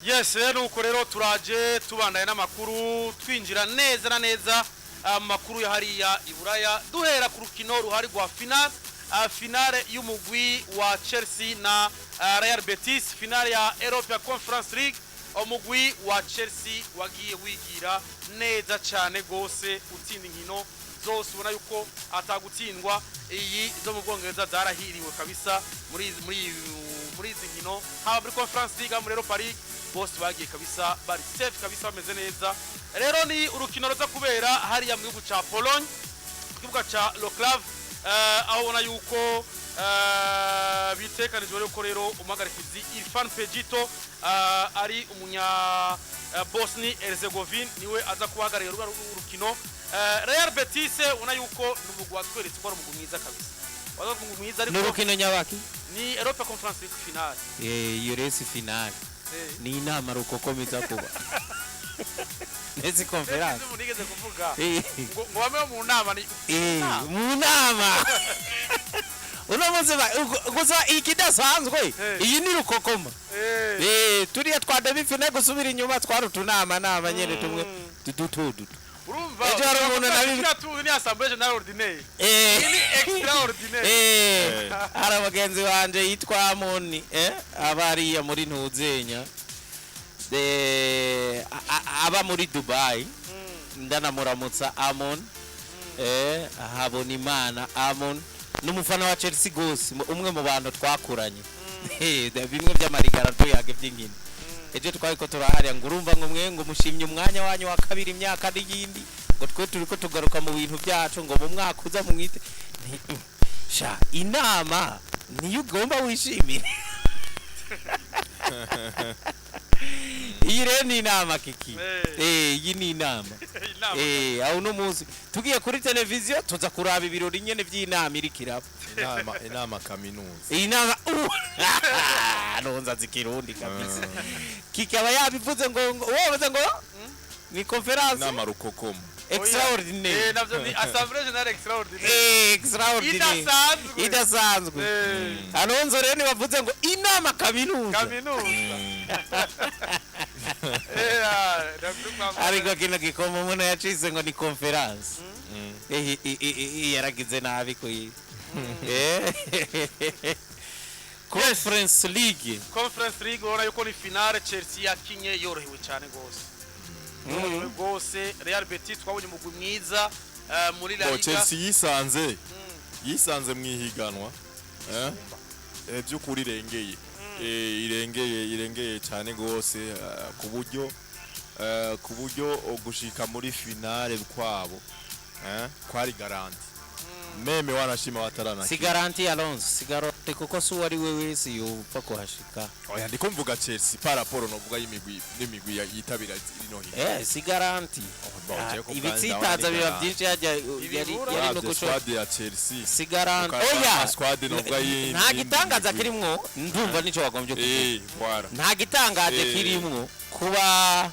Yes, nuko rero turaje tubandaye n'amakuru twinjira neza na neza amakuru ya hariya iburaya duhera ku rukino ruhari rwa finale y'umugwi wa Chelsea na Real Betis, finale ya Europa Conference League. Umugwi wa Chelsea wagiye wigira neza cyane gose utsinda inkino zose, ubona yuko atagutsindwa iyi zo mu Bwongereza zarahiriwe kabisa muri izi nkino, haba muri Conference League muri Europa League bose bagiye kabisa bari safe kabisa bameze neza. Rero ni urukino ruza kubera hariya mu gihugu ca Pologne, ikibuga ca Wrocław, aho ubona yuko bitekanijwe yuko rero umugarikizi Irfan Pejito ari umunya Bosnia Herzegovina niwe aza kuhagarira urukino. Real Betis ubona yuko n'umugwi watweretse ko ari umugwi mwiza kabisa, waza umugwi mwiza ariko n'urukino nyabaki ni Europa Conference League finale. Yoresi finale ni inama rukokomeza kuba nezi conference nigeze kuvuga ngo bame mu nama ni mu nama unomuze gusa ikidasanzwe iyi ni rukokoma turiya twademi finale gusubira inyuma twarutunama nama nyene tumwe dutududu urumva ejo umuntu nabi ni assemblée générale ordinaire ni extraordinaire. Ara bagenzi wanje yitwa Amoni abariya muri ntuzenya aba muri Dubai, ndanamuramutsa Amon habona imana Amon n'umufana wa Chelsea gose, umwe mu bantu twakuranye bimwe by'amarigara tuyage by'inkino. Ejo twariko turahariya ngo urumva ngo mwe ngo mushimye umwanya wanyu wa kabiri imyaka n'iyindi ngo twe turiko tugaruka mu bintu byacu ngo mu mwaka uza mwite sha inama niyo ugomba wishimire. Iyi rero ni inama kiki iyi ni inama aho no munsi tugiye kuri televiziyo tuza kuraba ibirori nyene by'inama iri kiraba inama kaminuza inama nonza zikirundi kabisa kikaba yabivuze ngo wowe ngo ni conference inama rukokoma extraordinaire navyo ni assemblée générale extraordinaire extraordinaire idasanzwe Alonso rero bavuze ngo inama kaminuza ariko kino gikoma umuntu yacize ngo ni conference yaragize nabi ko Conference League ubona yuko ni finale Chelsea yakinye yorohewe cyane gose. Real Betis twabonye umugwi mwiza muri La Liga. Chelsea yisanze mwihiganwa by'ukuri irengeye cyane gose ku buryo gushika muri finale kwabo kwari garanti. Meme wanashima watarana si garanti Alonso, si garanti kuko su wari wewe si yupfa kuhashika. Oya ndiko mvuga Chelsea para Polo novuga y'imigwi yitabira ino hino si garanti ibitsitaza biba byinshi yari no guco squad ya Chelsea si garanti. Oya squad novuga nta gitangaza kirimwo, ndumva nico wagombye kuvuga nta gitangaje kirimwo kuba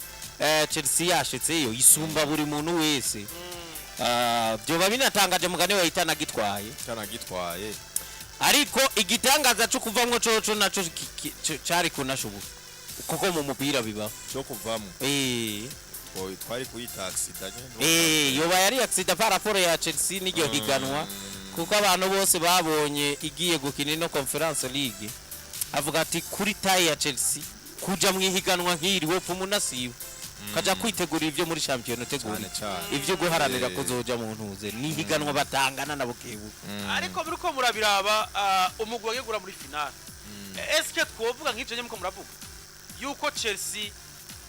Chelsea yashitseyo isumba buri muntu wese. Byoba binatangaje mugane wahitana gitwaye ariko igitangaza cyo kuvamwo coco naco cyari kunashubu kuko mu mupira bibaho cyo kuvamwo twari kuyita accident yoba yari accident para rapport ya Chelsea n'iryo higanwa kuko abantu bose babonye igiye gukina no Conference League avuga ati kuri taye ya Chelsea kuja mu higanwa nk'iri wo pumunasiba kaja kwitegura ivyo muri champion tegura ivyo guharanira kuzoja mu ntuze ni higanwa batangana na bukebu. Ariko biriko murabiraba umugwi wagegura muri finale. Eske twovuga nk'ivyo nyemko muravuga yuko Chelsea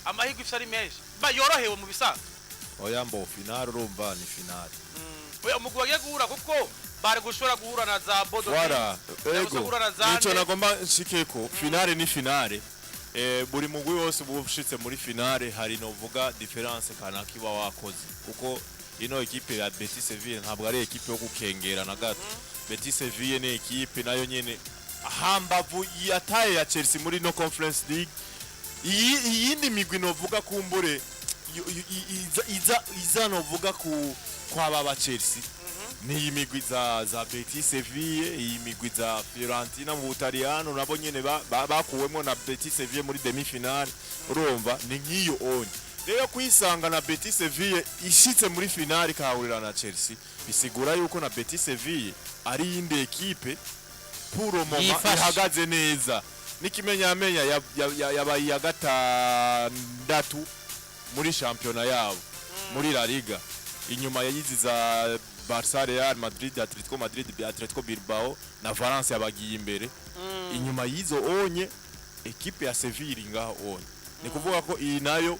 amahirwe ifari menshi ba yorohewe mu bisanzwe. Oya mbo finale urumva ni finale. Oya umugwi wagegura kuko bari gushora guhura na za Bodo. Wara ego nico nagomba nshikeko finale ni finale. Buri mugwi wose bushitse muri finale hari novuga difference kana kiba wakoze kuko ino equipe ya Betis Sevilla ntabwo ari equipe yo gukengera na gato. Betis Sevilla ni equipe nayo nyene hambavu yataye ya Chelsea muri no Conference League. Iyindi migwi novuga kumbure iza novuga kwa baba Chelsea ni imigwi za Betis Seville, iyi migwi za Fiorentina mu Butaliyano nabo nyene bakuwemo na Betis Seville muri demi finale, urumva ni nk'iyo onye. Rero kwisanga na Betis Seville ishitse muri finale kahurira na Chelsea, bisigura yuko na Betis Seville ari inde equipe puro moma ihagaze neza. Nikimenyamenya yabaye ya gatandatu muri championa yabo muri La Liga, inyuma yayiziza Barca, Real Madrid, Atletico Madrid, Atletico Bilbao na Valence yabagiye imbere. Inyuma yizo onye equipe ya Seville ngaho onye. Ni kuvuga ko iyi nayo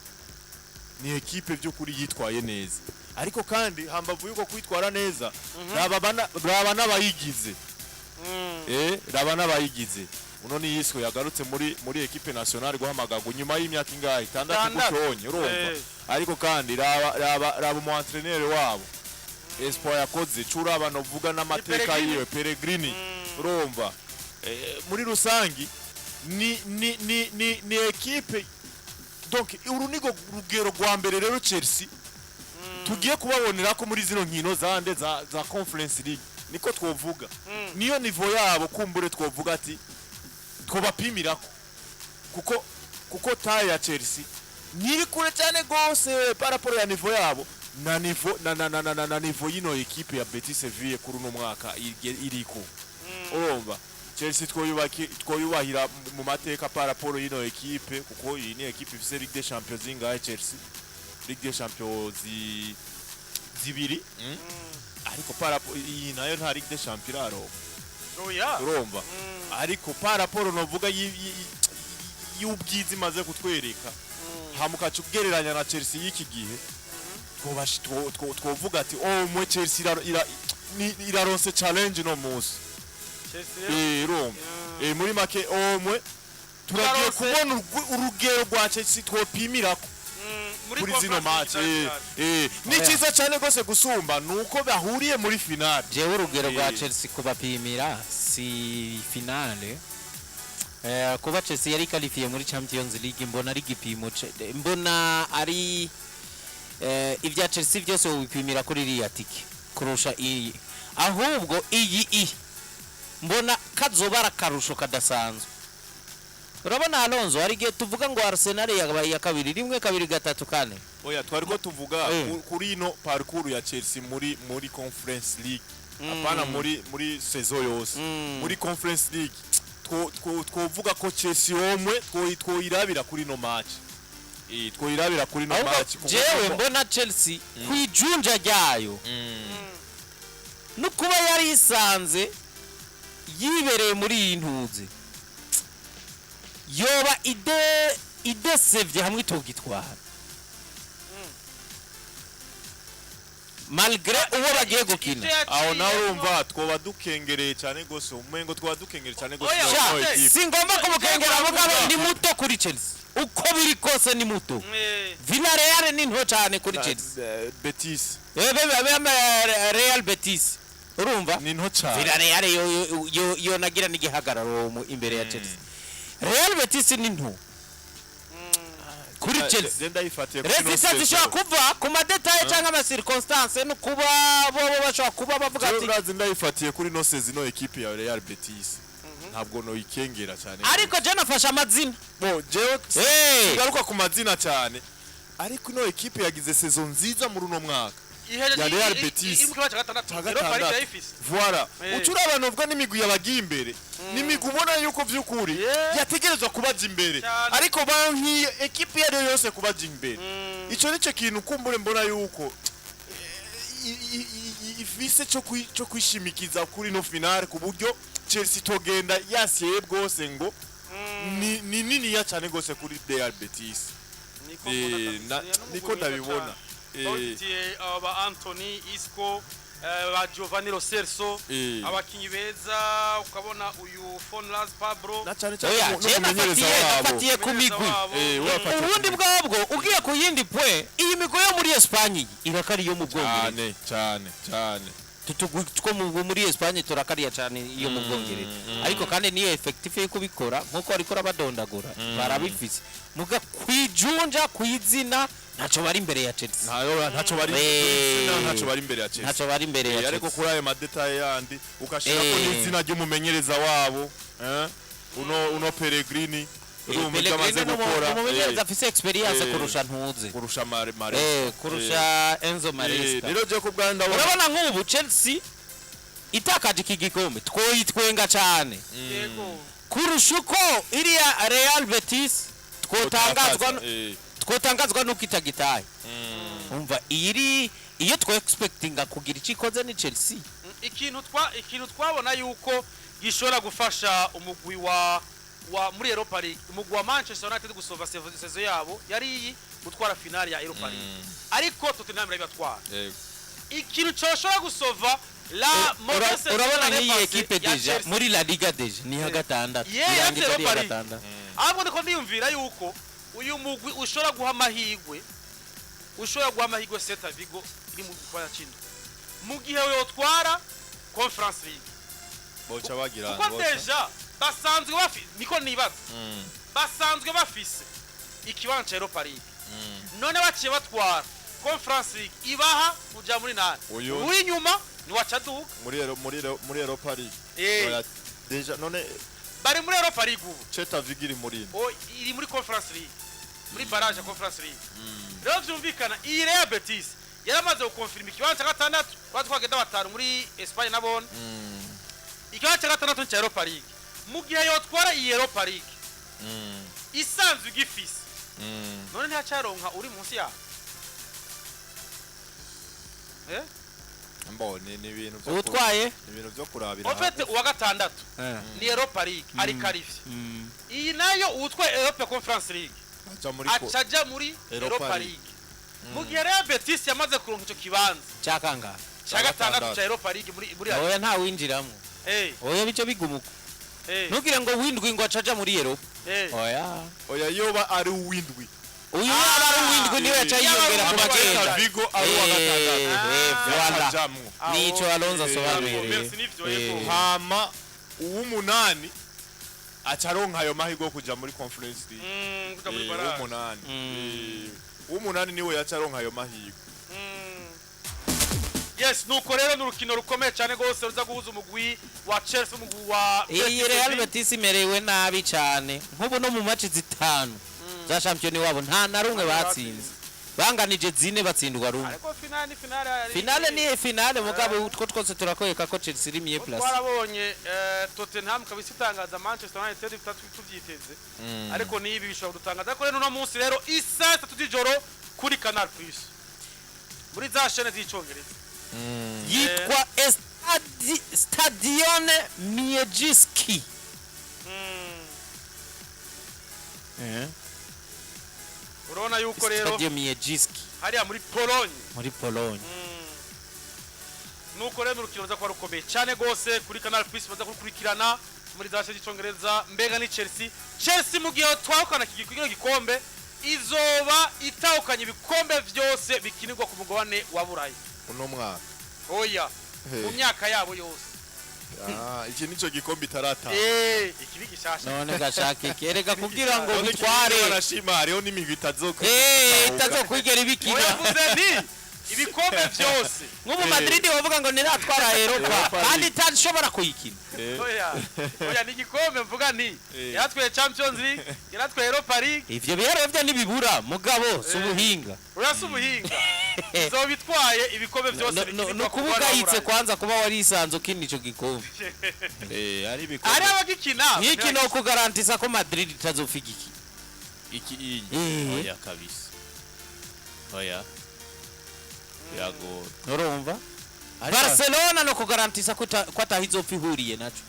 ni equipe by'ukuri yitwaye neza, ariko kandi hambavu yuko kwitwara neza raba n'abayigize. Raba n'abayigize. Uno ni Isco yagarutse muri equipe nationale guhamagagwa nyuma y'imyaka ingahe 6 gutonye, urumva. Ariko kandi raba mu entraîneur wabo Espoir yakoze curaba no vuga n'amateka yiwe Pellegrini, urumva. Muri rusangi ni equipe, donc urunigo rugero rwa mbere rero Chelsea tugiye kubabonera ko muri zino nkino zande za Conference League niko twovuga. Niyo niveau yabo kumbure twovuga ati twobapimirako, kuko taye ya Chelsea niri kure cyane gose paraporo ya niveau yabo na niveau yino equipe ya Betis Seville kuri no mwaka iriko, urumva. Chelsea twoyubahira mu mateka paraporo yino equipe, kuko iyi ni equipe ifise Ligue des Champions zingahe Chelsea, Ligue des Champions zibiri, ariko paraporo iyi nayo nta Ligue des Champions aro, urumva. Ariko paraporo novuga y'ubwizi maze kutwereka hamuka cugereranya na Chelsea y'iki gihe, twovuga ati mwe Chelsea iraronse challenge no musi urumva. Muri make mwe turagiye kubona urugero rwa Chelsea twopimirako muri zino match. Ni cyiza cyane gose gusumba nuko bahuriye muri finale. Jewe urugero rwa Chelsea kubapimira si finale, kuba Chelsea yari qualifié muri Champions League, mbona ari gipimo, mbona ari ibya Chelsea byose ubipimira kuri iriya tike kurusha iyi, ahubwo iyi mbona kazobara karusho kadasanzwe. Urabona Alonso hari gihe tuvuga ngo Arsenal yabaye ya kabiri, rimwe kabiri gatatu kane. Oya twariko tuvuga kuri ino parcours ya Chelsea muri Conference League, apana muri saison yose. Muri Conference League twovuga ko Chelsea omwe twoirabira kuri no match. Twoirabira kuri no match. Jewe mbona Chelsea kwijunja ryayo nukuba yari isanze yibereye muri intuze yoba idesevye hamwe togitwara, malgré uwo bagiye gukina. Aho nawe urumva twoba dukengereye cyane gose, umengo twoba dukengereye cyane gose. Singomba kumukengera mugabo ni muto kuri Chelsea, uko biri kose ni muto. Villarreal ni nto cyane kuri Chelsea. Betis Real Betis urumva ni nto cyane. Villarreal yo nagira n'igihagararo imbere ya Chelsea. Real Betis ni nto kuri Chelsea. Zenda ifatiye kuri no resultat zishobora kuva ku madetail cyangwa ama circonstances no kuba bo bashobora kuba bavuga ati zenda ifatiye kuri no sezino equipe ya Real Betis ntabwo no ikengera cyane, ariko je nafasha amazina jewe garuka ku mazina cyane, ariko no equipe yagize saison nziza muri uno mwaka ya Real Betis. Voilà, ucura abantu uvuga n'imigwi yabagiye imbere, n'imigwi ubona yuko vy'ukuri yategerezwa kubaza imbere, ariko banki equipe yari yose kubaza imbere. Ico nico kintu kumbure mbona yuko ifise cyo kwishimikiza kuri no finale, ku buryo Chelsea togenda yasiye bwose ngo ni nini ya cyane gose kuri Real Betis. Niko ndabibona. Aba Anthony Isco, ba Giovanni Lo Celso, abakinyi beza, ukabona uyu Fonlas Pablo na cyane n'umumenyereza wabo afatiye ku migwi. Ubundi bwabwo ugiye ku yindi point, iyi migwi yo muri Espagne irakari yo mu Bwongereza cyane two muri Espagne turakariya cyane iyo mu Bwongereza, ariko kandi niyo effective yo kubikora nkuko ariko rabadondagura barabifise muga kwijunja kwizina ntaco bari imbere ya Chelsea ntacyo bari imbere ya Chelsea ntaco bari imbere ya Chelsea ariko kuri ayo madetaye yandi ukashira ko n'izina ry'umumenyereza wabo uno Pellegrini Pellegrini n'umumenyereza afise experience kurusha Maresca kurusha Enzo Maresca rero je ko bwanda urabona nk'ubu Chelsea itakaje iki gikombe twoyitwenga cyane yego kurusha uko iriya Real Betis twotangazwa nuko itagitaye umva iyo twe expectinga kugira icikoze ni Chelsea ikintu twabona yuko gishobora gufasha umugwi wa muri Europa League umugwi wa Manchester United gusova sezo yabo yari gutwara finale ya Europa League ariko Tottenham irabatwara ikintu cyoshobora gusova la mauvaise urabona nk'iyi equipe deja muri La Liga deja ni hagatandatu irangiza Europa League ahubwo ndiko ndiyumvira yuko uyu mugwi ushobora guha amahigwe Celta Vigo iri mu gukora kino mu gihe yotwara Conference League boca bagira kuko deja basanzwe bafise niko nibaza basanzwe bafise ikibanza cha Europa League none baciye batwara Conference League ibaha kuja muri nane uri nyuma ni wacaduka muri Europa League deja none bari muri Europa League ubu Celta Vigo iri muri Conference League muri barrage ya Conference League rero byumvikana iyi Real Betis yaramaze gukonfirma ikibanza cya gatandatu twagenda batanu muri Espagne nabone ikibanza cya gatandatu cya Europa League mu gihe yotwara iyi Europa League isanzwe igifise none ntacaronka uri munsi yaho mbone ni ibintu byo kurabira ofete uwa gatandatu ni Europa League ari qualifié iyi nayo utwaye Europa Conference League acaja muri Europa League mu gihe Real Betis yamaze kuronka ico kibanza cyakanga cya gatandatu cya Europa League muri oya nta winjiramo oya bico bigumuka ntugire ngo windwi ngo acaja muri Europa oya yoba ari windwi uyu ari windwi niwe yacayiyongera ku bagenda Vigo ari wa gatandatu nico Alonso asobanuye hama uw'umunani acaronka ayo mahigo kuja muri Conference League uw'umunani niwe yacaronka ayo mahigo yes nuko rero n'urukino rukomeye cyane gose ruza guhuza umugwi wa Chelsea umugwi wa Real Betis imerewe nabi cyane nk'ubu no mu match zitanu za champion wabo nta na rumwe batsinze banganije zine batsindwa rumwe ariko finale mugabo utwo twose turakoyeka ko Chelsea iri miye plus twarabonye Tottenham kabisa itangaza Manchester United tubyiteze ariko nibi bishobora gutangaza ariko rero no munsi rero isa 3 y'ijoro kuri Canal CH muri za chaîne z'icyongereza yitwa Stadion Miejski urona yuko rero Stadion Miejski hariya muri Pologne nuko rero urukino ruza kwa rukomeye cyane gose kuri Canal CH baza kurikirana muri za chaîne z'icyongereza mbega ni Chelsea mu gihe twahukana kigikino gikombe izoba itahukanye ibikombe byose bikinirwa ku mugabane wa Burayi uno mwaka oya mu myaka yabo yose iki nico gikombe itarata iki ni gishasha none gashaka kereka kugira ngo bitware barashima hariho n'imigwi itazoka itazokwigera ibikira yavuze ni ibikombe byose nk'ubu Madrid bavuga ngo niratwara Europa kandi itashobora kuyikina oya ni gikombe mvuga ni yaratwaye Champions League yaratwaye Europa League ivyo bihero byo nibibura mugabo subuhinga urasubuhinga zo bitwaye ibikombe byose no kubugayitse kwanza kuba wari isanzo kindi ico gikombe ari ibikombe ari abagikina iki no kugarantisa ko Madrid itazofika iki oya kabisa oya yago urumva Barcelona no kugarantisa ko atahizopfihuriye naco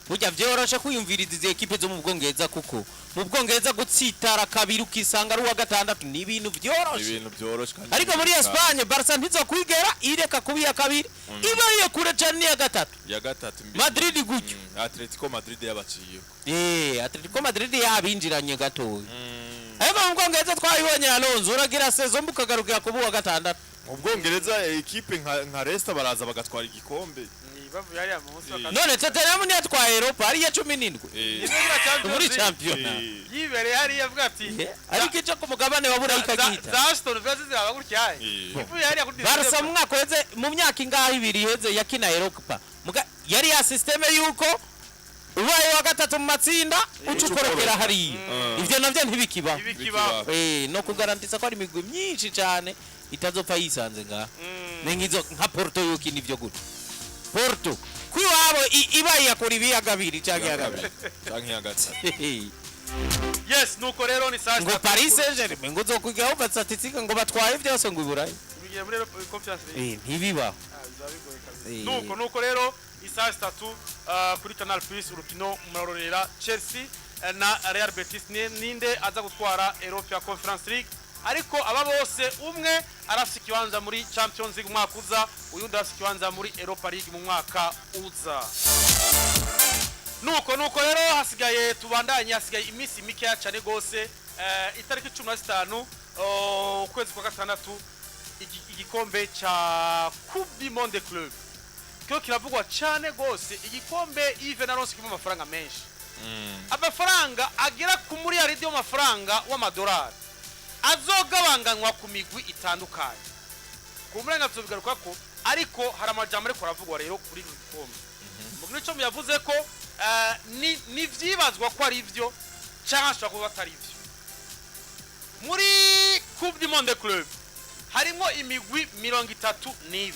burya vyoroshe kwiyumviriza izi equipe zo mu Bwongereza kuko mu Bwongereza gutsitara kabiri ukisanga ari wa gatandatu ni ibintu vyoroshe kandi ariko muri Espagne Barca ntizokwigera ireka kubiya kabiri ibaye kure cyane ya gatatu Madrid gutyo Atletico Madrid yabaciye Atletico Madrid yabinjiranye gatoya ariko mu Bwongereza twayibonye Alonso uragira saison mbukagarukira kubu wa gatandatu mu Bwongereza equipe nka Leicester baraza bagatwara igikombe bavuye hariya munsi none Tottenham ni yatwaye Europa ari ya 17 muri champion yibereye hariya avuga ati ariko icyo ku mugabane wa Burayi kagihita za Aston Villa ziraba gutyaye ivuye hariya kuri Barca mu mwaka weze mu myaka ingahe ibiri heze yakina Europa yari ya systeme yuko ubaye wa gatatu mu matsinda ucukorokera hariya ivyo navyo ntibikibaho no kugarantisa ko ari imigwi myinshi cyane itazopfa yisanze ngaha nengizo nka Porto yuki nivyo gute Porto kwiwabo ibaye yakora ibiyaga bibiri cyangwa yagabiri canke Hagati yes nuko rero ni saa ngo Paris Saint-Germain ngo zokujyaho batsatisika ngo batwaye byose ngo iburayi bigiye muri conference ntibiba nuko rero isaa 3 kuri Canal CH urukino murorera Chelsea na Real Betis ninde aza gutwara Europa Conference League ariko aba bose umwe arafite ikibanza muri Champions League mwaka uza uyundi arafite ikibanza muri Europa League mu mwaka uza nuko rero hasigaye tubandanye hasigaye iminsi mikeya cyane gose itariki 15 ukwezi kwa gatandatu igikombe cha Coupe du Monde Club cyo kiravugwa cyane gose igikombe Yves Naronse kirimo amafaranga menshi amafaranga agera ku miliyari y'amafaranga w'amadolari azogabanganywa ku migwi itandukanye ku murenga tubigaruka ko ariko hari amajambo ariko aravugwa rero kuri igikombe mu cyo yavuze ko ni vyibazwa ko ari ivyo cyangwa ashobora kuba atari ivyo muri Coupe du Monde Club harimo imigwi 32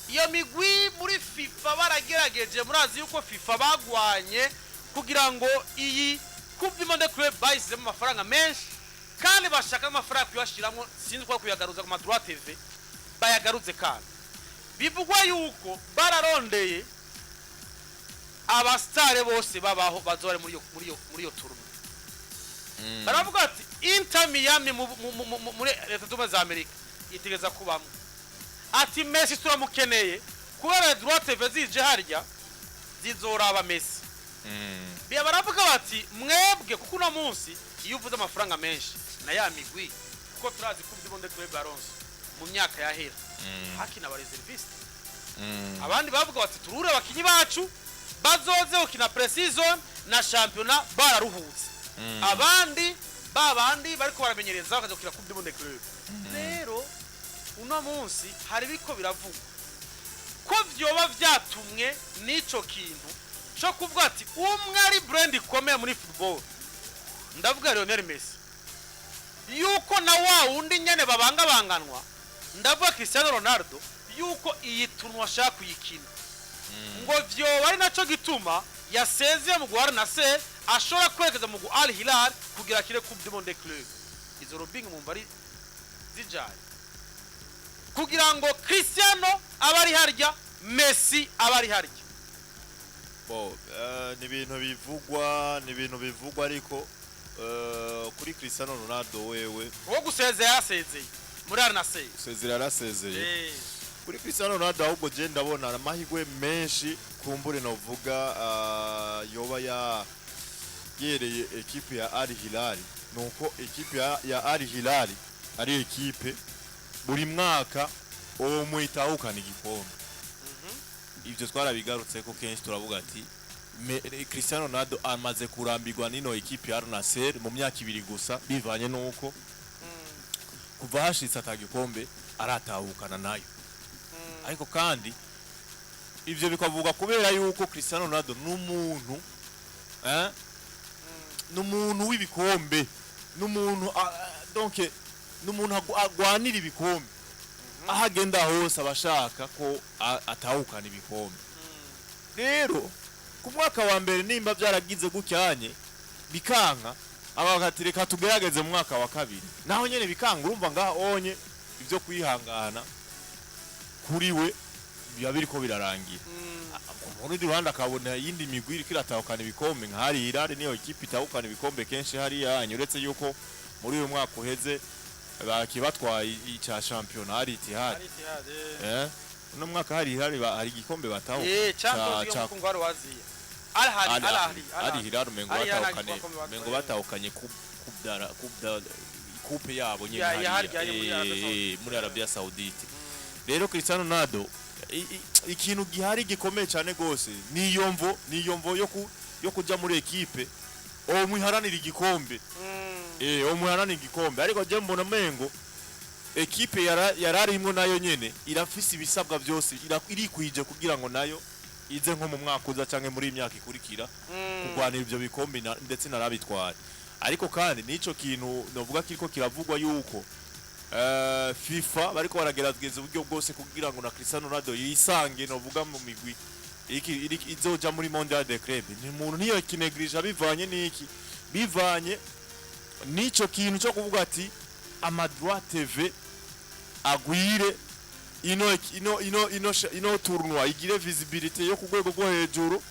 iyo migwi muri FIFA baragerageje murazi yuko FIFA bagwanye kugira ngo iyi Coupe du Monde Club bayisemo amafaranga menshi kandi bashaka amafaranga kuyashiramo sinzi ko kuyagaruza ku madroit TV bayagaruze kandi bivugwa yuko bararondeye abastare bose babaho bazore muri iyo tournament baravuga ati Inter Miami muri leta z'Ubumwe za Amerika itegeza kubamo ati Messi turamukeneye kubera droit TV zije harya zizoraba Messi biya baravuga bati mwebwe kuko uno munsi iyo uvuze amafaranga menshi na ya migwi kuko turazi Coupe du Monde Club Baronse mu myaka yahera hakina ba reserviste abandi bavuga bati turure abakinyi bacu bazoze ukina pre-season na championnat bararuhutse abandi babandi bariko baramenyereza bakaza gukina Coupe du Monde Club rero uno munsi hari biko biravugwa ko vyoba vyatumwe nico kintu cyo kuvuga ati umwe ari brand ikomeye muri football ndavuga Lionel Messi yuko na wa undi nyene babangabanganwa ndavuga Cristiano Ronaldo yuko iyi tunwa shaka kuyikina ngo vyoba ari naco gituma yasezeye mu Guar Nasser ashobora kwerekeza mu Al Hilal kugira kire Coupe du Monde Club izo robing mu mbari zijaye kugira ngo Cristiano abari harya Messi abari harya ni ibintu bivugwa ariko kuri Cristiano Ronaldo wewe wo gusezeye yasezeye muri Al Nassr yarasezeye kuri Cristiano Ronaldo ahubwo je ndabona amahigwe menshi kumbure novuga yoba yereye equipe ya Al Hilal nuko equipe ya Al Hilal ari equipe buri mwaka mu Itahukana igikombe ivyo twarabigarutse ko kenshi turavuga ati Cristiano Ronaldo amaze kurambirwa nino equipe ya Al Nassr mu myaka 2 gusa bivanye nuko kuva hashitse atagikombe aratahukana nayo ariko kandi ivyo bikavuga kubera yuko Cristiano Ronaldo n'umuntu w'ibikombe n'umuntu donc n'umuntu agwanira ibikombe ahagenda hose abashaka ko atahukana ibikombe rero ku mwaka wa mbere nimba byaragize gucyanye bikanka abagatireka tugerageze mu mwaka wa kabiri naho nyene bikanga urumva ngaha onye ivyo kwihangana kuri we biba biriko birarangira muri Rwanda akabona yindi migwi iriko iratahukana ibikombe nka hari Hilal niyo ikipe itahukana ibikombe kenshi hari yanyuretse yuko muri uyu mwaka uheze bakibatwaye icya champion hari Itihad uno mwaka hari Hilal hari igikombe bataho cha kungwaro waziye ari Hilal mengo batahukanye kubdara coupe yabo nyine muri Arabia Saudite rero Cristiano Ronaldo ikintu gihari gikomeye cyane gose niyo mvo yo kuja muri ekipe o mwiharanira igikombe o mwiharanira igikombe ariko je mbona mengo ekipe yararimwo nayo nyene irafise ibisabwa byose iri kwije kugira ngo nayo ize nko mu mwaka uza canke muri imyaka ikurikira kugwanira ivyo bikombe ndetse narabitwara ariko kandi nico kintu novuga kiriko kiravugwa yuko FIFA bariko baragerageza uburyo bwose kugira ngo na Cristiano Ronaldo yisange novuga mu migwi izoja muri Mondial de Club ni umuntu niyo kinegrija bivanye nico kintu cyo kuvuga ati amadroit TV agwire ino tournoi igire visibility yo ku rwego rwo hejuru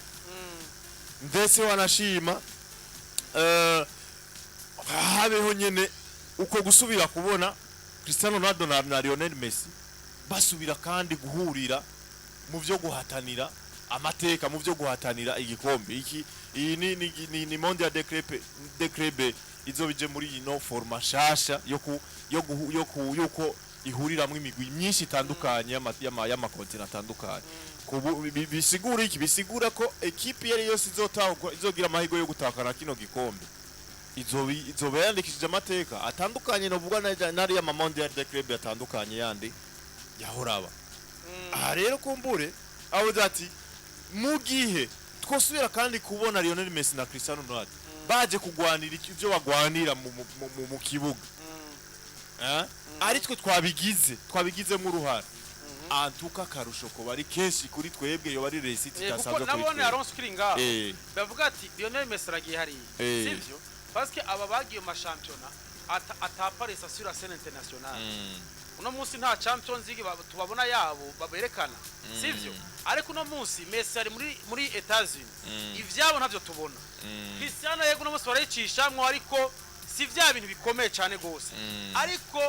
ndetse wanashima habeho nyene uko gusubira kubona Cristiano Ronaldo na Lionel Messi basubira kandi guhurira mu byo guhatanira amateka mu byo guhatanira igikombe iyi ni Mondial de Club izobije muri ino forma shasha yuko ihuriramwe imigwi myinshi itandukanye y'amakontinent atandukanye bisigura ko ekipe yari yose izogira amahigo yo gutakana kino gikombe izoba yandikishije amateka atandukanye novuga nari ama Mondial de Club atandukanye yandi yahoraba aha rero kumbure aho dati mu gihe twosubira kandi kubona Lionel Messi na Cristiano Ronaldo baje kugwanira ivyo bagwanira mu kibuga ari twe twabigizemo uruhara antuka karusho ko bari kenshi kuri twebwe yo bari resiti tasanzwe kuri nabone Aron Skringa bavuga ati Lionel Messi aragiye hari sivyo parce que aba bagiye mu championnat ataparesa sur la scène internationale uno munsi nta Champions League tubabona yabo baberekana sivyo ariko uno munsi Messi ari muri Etats-Unis ivyabo ntavyo tubona Cristiano yego uno munsi barayicishamwe ariko si vya bintu bikomeye cyane gose ariko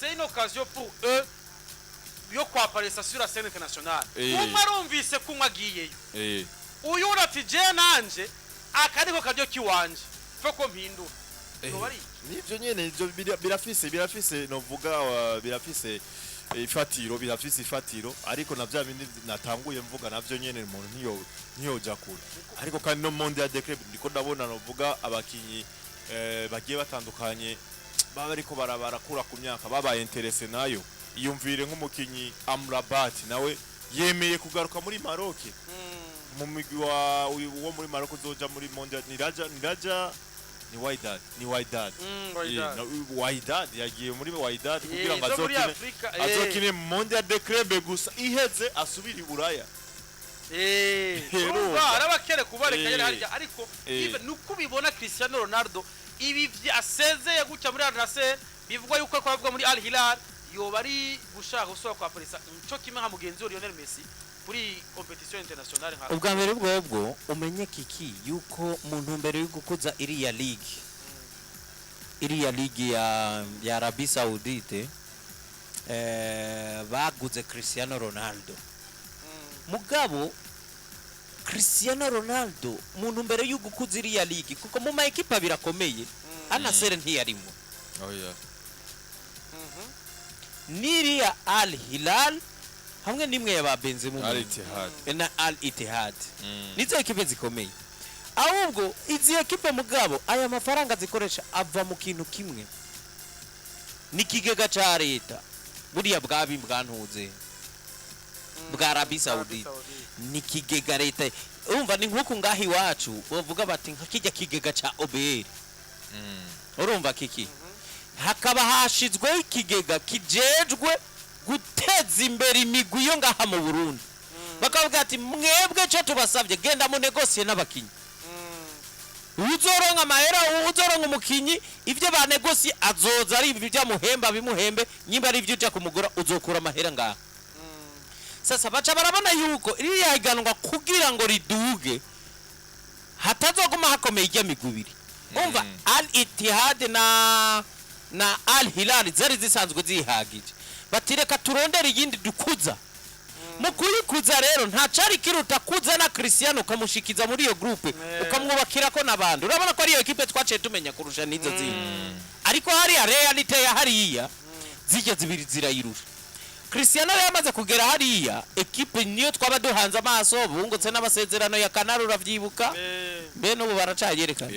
c'est une occasion pour eux yo kwaparesa sur la scène internationale umarumvise kumwagiyeyo uyu urati je nanje akariko karyo kiwanje foko mpindura nivyo nyene birafise novuga birafise ifatiro ariko navyo bindi natanguye mvuga navyo nyene umuntu ntiyoja kure ariko kandi no Mondial de Club ndiko ndabona novuga abakinyi bagiye batandukanye baba ariko barakura ku myaka babaye interesse nayo iyumvire nk'umukinyi Amrabat nawe yemeye kugaruka muri Maroc mu migwi wo muri Maroc uzoja muri Mondial ni Wydad yagiye muri Wydad kugira ngo azokine Mondial de Club gusa iheze asubira iburaya arabakere kubarekanye harya ariko nuko bibona Cristiano Ronaldo ibi vyasezeye gucya muri Al Nassr bivugwa yuko kwavuga muri Al Hilal yo bari gushaka usaba kwa polisa cyo kimwe nka mugenzi wa Lionel Messi kuri competition internationale nka ubwa mbere bwobwo umenye kiki yuko mu ntumbero yo gukuza iriya league ya Arabie Saoudite baguze Cristiano Ronaldo mugabo Cristiano Ronaldo mu ntumbero yo gukuza iriya league kuko mu ma equipe birakomeye Al-Nassr ntiyarimo niriya Al Hilal hamwe nimwe yaba Benzema na Al Ittihad nizo ekipe zikomeye ahubwo izi ekipe mugabo aya mafaranga zikoresha ava mu kintu kimwe nikigega ca leta buriya bwantuze bwa Arabie Saoudite nikigega leta urumva ni nkuko ngahi iwacu bavuga bati nkakijya kigega ca OBR urumva kiki hakaba hashizwe ikigega kijejwe guteza imbere imigwi yo ngaha mu Burundi bakavuga ati mwebwe cyo tubasavye genda mu negosie n'abakinyi uzoronka amahera uzoronka umukinyi ivyo ba negosie azoza ari ibyo muhemba bimuhembe nyimba ari ibyo uja kumugura uzokura amahera ngaha sasa baca barabona yuko iri yaganwa kugira ngo riduge hatazoguma hakomeye ijya migubiri umva Al Ittihad na Al Hilal zari zisanzwe zihagije batireka turondera yindi dukuza mu kuyikuza rero nta cari kiruta kuza na Cristiano kamushikiza muri iyo groupe ukamwubakira ko nabandi urabona ko ari iyo equipe twaciye tumenya kurusha nizo zindi ariko hari reality ya hariya zijya zibiri zirayirusha Cristiano yamaze kugera hariya equipe niyo twaba duhanze amaso bungutse n'amasezerano ya Canal uravyibuka be no baracayerekana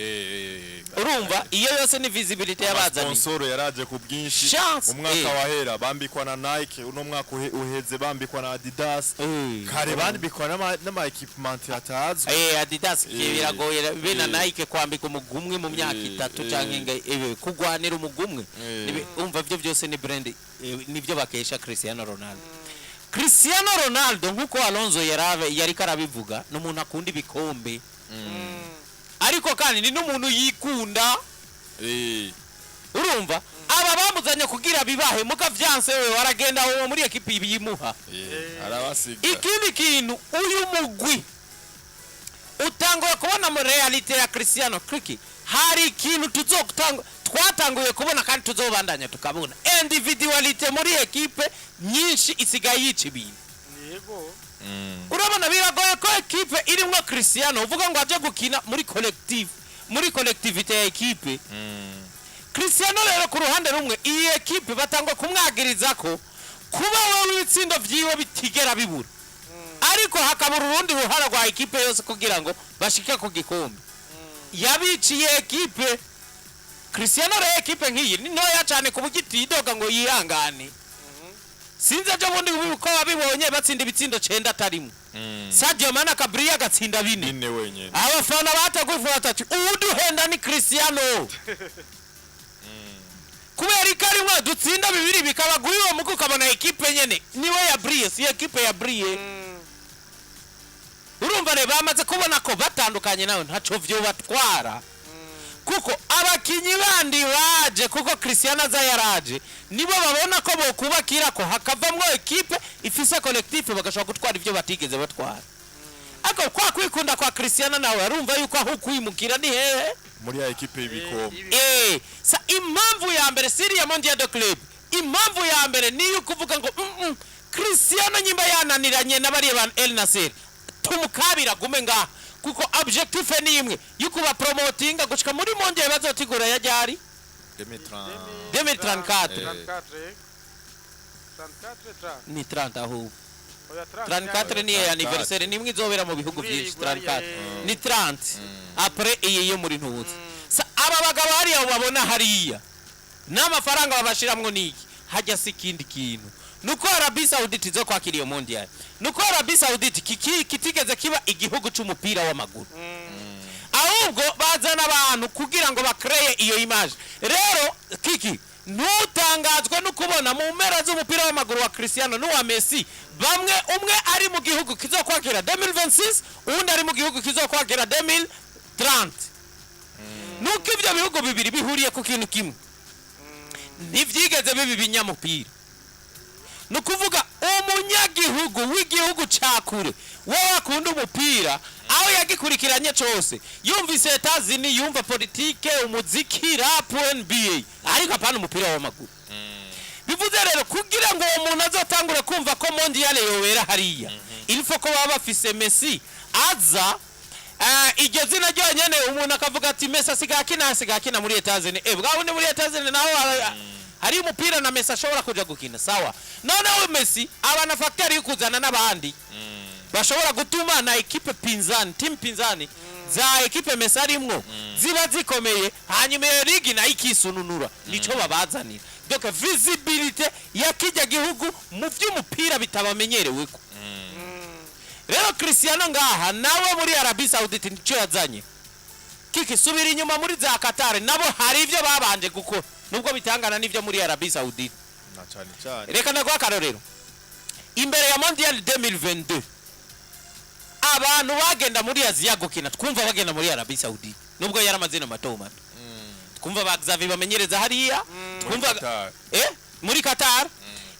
urumva iyo yose ni visibility y'abazani sponsor yaraje ku bwinshi umwaka wahera bambikwa na Nike uno mwaka uheze bambikwa na Adidas kare bambikwa n'ama equipment yatazwe Adidas biragoye be na Nike kwambika umugumwe mu myaka 3 canke kugwanira umugumwe umva byo byose ni brand nibyo bakesha Cristiano Ronaldo. Cristiano Ronaldo nkuko Alonso yari karabivuga no muntu akunda ibikombe ariko kandi ni n'umuntu yikunda urumva aba bamuzanye kugira bibahe mukavyanse wewe waragenda wo muri equipe yimuha arabasiga ikindi kintu uyu mugwi utangwa kubona mu realite ya Cristiano Kriki hari ikintu twatanguye kubona kandi tuzobandanya tukabona individualite muri equipe nyinshi isigaye yica ibintu yego urabona biragoye ko equipe irimo Cristiano uvuga ngo aje gukina muri collectivité ya equipe Cristiano rero ku ruhande rumwe iyi equipe batangwa kumwagiriza ko kuba wewe ibitsindo vyiwe bitigera bibura ariko hakabura urundi ruhara rwa equipe yose kugira ngo bashike ku gikombe yabiciye equipe Cristiano rero equipe nk'iyi ni ntoya cyane ku bugitidoga ngo yihangane sinze byo bundi uko babibonye batsinda ibitsindo 9 atarimo Sadio Mane Gabriel gatsinda 4 wenyene abafana batagufuata ati uduhenda ni Cristiano kubera ikari mwa dutsinda 2 bikabaguyiwe muko kabona equipe nyene niwe ya Brie si equipe ya Brie urumva ne bamaze kubona ko batandukanye nawe ntaco vyo batwara kuko abakinyi bandi baje kuko Cristiano azayaraje nibo babona ko bokubakira ko hakavamwo equipe ifise collectif bagashobora gutwara ivyo batigeze batwara ako kwa kwikunda kwa Cristiano nawe arumva yuko aho kwimukira ni hehe muri ya equipe y'ibikombe sa impamvu ya mbere Syria Mondial de Club impamvu ya mbere ni ukuvuga ngo Cristiano nyimba yananiranye n'abari ba El Nassr tumukabira gume ngaha kuko objectif ni imwe yukuba promotinga gushika muri mondial bazotigura ya jari 2034 ni 30 aho 34 ni anniversaire ni imwe izobera mu bihugu byinshi 34 ni 30 après iyo muri ntuzi aba bagabo hari abo babona hariya n'amafaranga babashiramwo niki hajya sikindi kintu nuko Arabie Saoudite zo kwakiriye mondial nuko Arabie Saoudite kitigeze kiba igihugu cy'umupira w'amaguru ahubwo bazana abantu kugira ngo bakreye iyo image rero kiki ntutangazwe no kubona mu mpera z'umupira w'amaguru wa Cristiano n'uwa Messi bamwe umwe ari mu gihugu kizokwakira 2026 undi ari mu gihugu kizokwakira 2030 nuko ibyo bihugu bibiri bihuriye ku kintu kimwe ntivyigeze bibi binyamupira nukuvuga umunyagihugu w'igihugu cakure wowe akunda umupira aho yagikurikiranye cyose yumvise etazini yumva politike umuziki rap NBA ariko apana umupira w'amaguru bivuze rero kugira ngo umuntu azotangure kumva ko mondial yobera hariya ilfo ko baba bafise Messi aza iryo zina ryonyene umuntu akavuga ati Messi asigakina muri etazini bwawe ni muri etazini naho hari umupira na Messi ashobora kuja gukina sawa noneho Messi abana factory y'ukuzana n'abandi bashobora gutuma na equipe pinzani team pinzani za equipe Messi arimwo ziba zikomeye hanyuma iyo ligi na ikisununura nico babazanira donc visibility yakijya gihugu mu vy'umupira bitabamenyereweko rero Cristiano ngaha nawe muri Arabie Saoudite nico yazanye kiki subira inyuma muri za Qatar nabo hari ivyo babanje gukora nubwo bitangana n'ivyo muri Arabie Saoudite na cyane reka ndagwa karorero imbere ya mondial 2022 abantu bagenda muri Aziya gukina twumva bagenda muri Arabie Saoudite nubwo yaramazina mato twumva bagzavi bamenyereza hariya twumva muri Qatar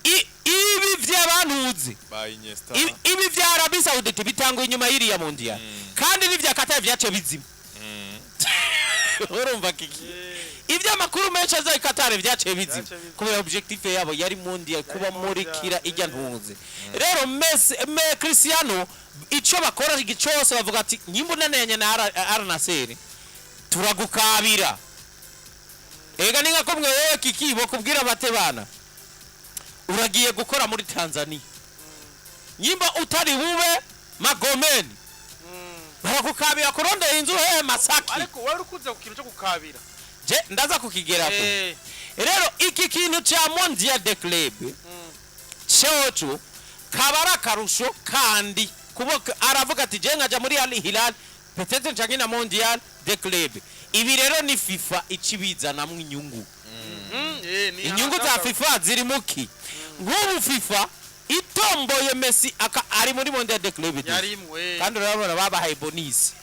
ibi vy'abantuze ibi vya Arabie Saoudite bitangwa inyuma y'iriya mondial kandi n'ivya Qatar vyace bizima urumva kiki ibyo makuru menshi azaye Qatar vyace bizima kubera objectif yabo yari mondial kuba muri kira ijya ntuze rero Messi Cristiano ico bakora igicyose bavuga ati nyimbunanenye na Al Nassr turagukabira ega ninga ko mwe wewe kiki bo kubwira bate bana uragiye gukora muri Tanzania nyimba utari bube Magomeni barakukabira kurondera inzu Masaki ariko wowe urukuze ku kintu cyo gukabira je ndaza kukigeraho rero iki kintu cya Mondial de Club cyoco kabara karusho kandi kuboka aravuga ati je ngaja muri Al Hilal peut-être ncange na Mondial de Club ibi rero ni FIFA icibizana mu inyungu inyungu za FIFA ziri muki nk'ubu FIFA itomboye Messi ari muri Mondial de Club yarimwe kandi urabona babahaye bonus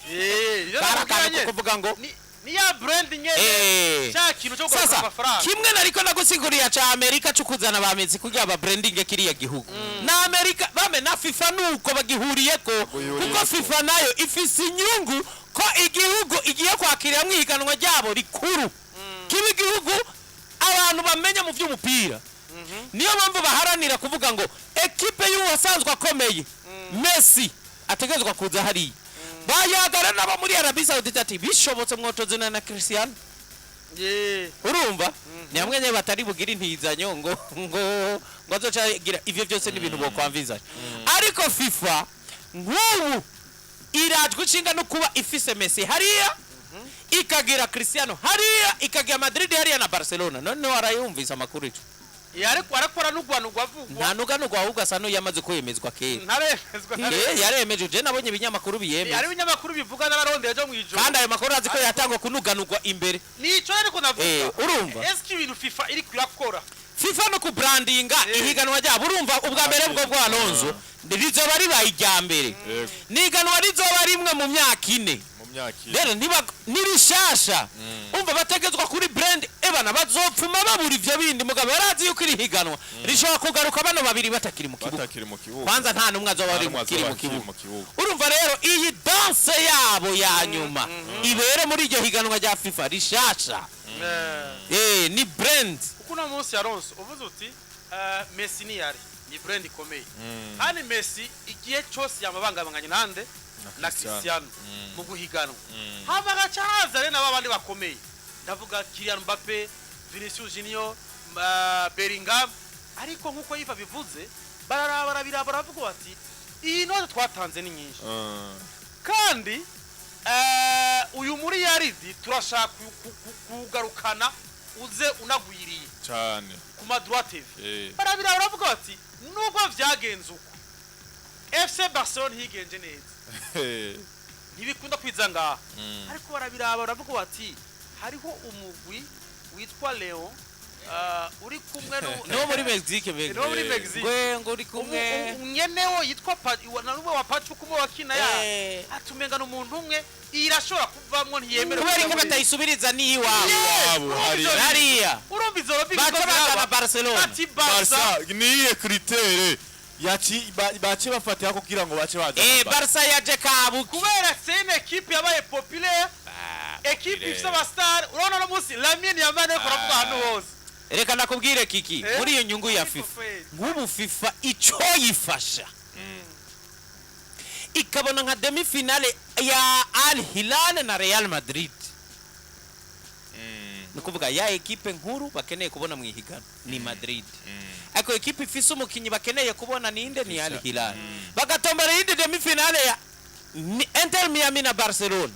barakana kuvuga ngo ni ya brand nyene cya kintu cyo gukora amafaranga kimwe nariko nagusiguriya ca Amerika cyo kuzana ba Messi kugira ba branding kiriya gihugu na Amerika bame na FIFA nuko bagihuriyeko kuko FIFA nayo ifise inyungu ko igihugu igiye kwakira mwihiganwa ryabo rikuru kibi gihugu abantu bamenya mu vy'umupira niyo mpamvu baharanira kuvuga ngo ekipe y'uwasanzwe akomeye Messi ategezwa kuza hari bayagara nabo muri Arabia Saudite ati bishobotse mwotozana na Cristiano urumva ni hamwe nye batari bugira intizanyo ngo azocagira ivyo byose n'ibintu bo kwamviza ariko FIFA nk'ubu irajwe inshinga no kuba ifise Messi hariya ikagira Cristiano hariya ikagira Madrid hariya na Barcelona none warayumvisa amakuru ico ariko arakora n'ugwanugwa avugwa nta nuganugwa ahubwo asa no yamaze kwemezwa kera ntaremezwa yaremeje je nabonye ibinyamakuru biyemeza ari ibinyamakuru bivuga n'abarondera byo mwijoro kandi ayo makuru azi ko yatangwa kunuganugwa imbere nico ariko navuga urumva eski ibintu FIFA iri kurakora FIFA no kubrandinga ihiganwa ryabo urumva ubwa mbere bwo bwa Alonso rizoba ribaye ijyambere niganwa rizoba rimwe mu myaka 4 rero nibishasha umva bategezwa kuri brand ebana bazopfuma babura ivyo bindi mugabo barazi yuko iri higanwa rishobora kugaruka bano babiri batakiri mu kibuga kwanza nta numwe azoba ari mu kibuga urumva rero iyi danse yabo ya nyuma ibere muri iryo higanwa rya FIFA rishasha ni brand kuko munsi Alonso uvuze uti Messi ni brand ikomeye kandi Messi igihe cyose yamabangabanganye nande na Cristiano mu guhiganwa hava gacaza rena babandi bakomeye ndavuga Kylian Mbappe Vinicius Junior Bellingham ariko nkuko yiva bivuze barabira baravuga bati iyi note twatanze ni nyinshi kandi uyu muri yaridi turashaka kugarukana uze unagwiriye cyane ku madroit TV barabira baravuga bati nubwo vyagenze uko FC Barcelona higenje neza ntibikunda kwizanga ariko barabiraba baravuga bati hariho umugwi witwa Leon uri kumwe no muri Mexique no muri Mexique ngo uri kumwe unyenewo yitwa nawe wa Patrick kumwe wakina ya atumenga n'umuntu umwe irashobora kuvamwo ntiyemera kubera ko batayisubiriza ni iwabo hariya urumva izo bigana Barcelona Barca niye kritere bace bafatira ko kugira ngo bace baza Barca yaje kabuki kubera sene equipe yabaye populaire equipe ifite abastar urabona no musi Lamine Yamal ko ravuga hano hose reka nakubwire kiki muri iyo nyungu ya FIFA ngubu FIFA ico yifasha ikabona nka demi finale ya Al Hilal na Real Madrid nukuvuga ya equipe nkuru bakeneye kubona mu ihigano ni Madrid ako equipe ifise umukinyi bakeneye kubona ninde ni Al Hilal bagatombera yindi demi finale ya Inter Miami na Barcelona